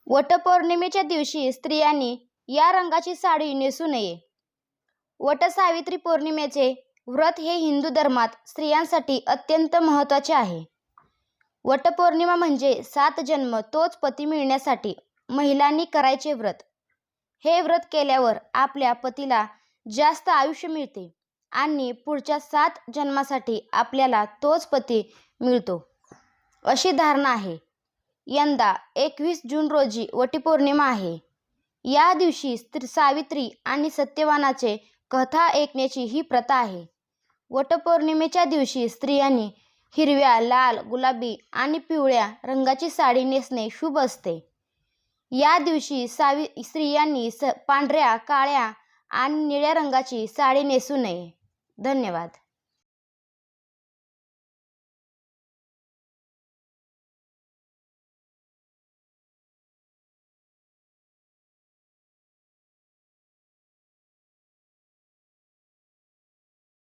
वटपौर्णिमेच्या दिवशी स्त्रियांनी या रंगाची साडी नेसू नये. वटसावित्री पौर्णिमेचे व्रत हे हिंदू धर्मात स्त्रियांसाठी अत्यंत महत्त्वाचे आहे. वटपौर्णिमा म्हणजे 7 जन्म तोच पती मिळण्यासाठी महिलांनी करायचे व्रत. हे व्रत केल्यावर आपल्या पतीला जास्त आयुष्य मिळते आणि पुढच्या 7 जन्मासाठी आपल्याला तोच पती मिळतो, अशी धारणा आहे. यंदा 21 जून रोजी वटपौर्णिमा आहे. या दिवशी सावित्री आणि सत्यवानाचे कथा ऐकण्याची ही प्रथा आहे. वटपौर्णिमेच्या दिवशी स्त्रियांनी हिरव्या, लाल, गुलाबी आणि पिवळ्या रंगाची साडी नेसणे शुभ असते. या दिवशी स्त्रियांनी पांढऱ्या, काळ्या आणि निळ्या रंगाची साडी नेसू नये. धन्यवाद.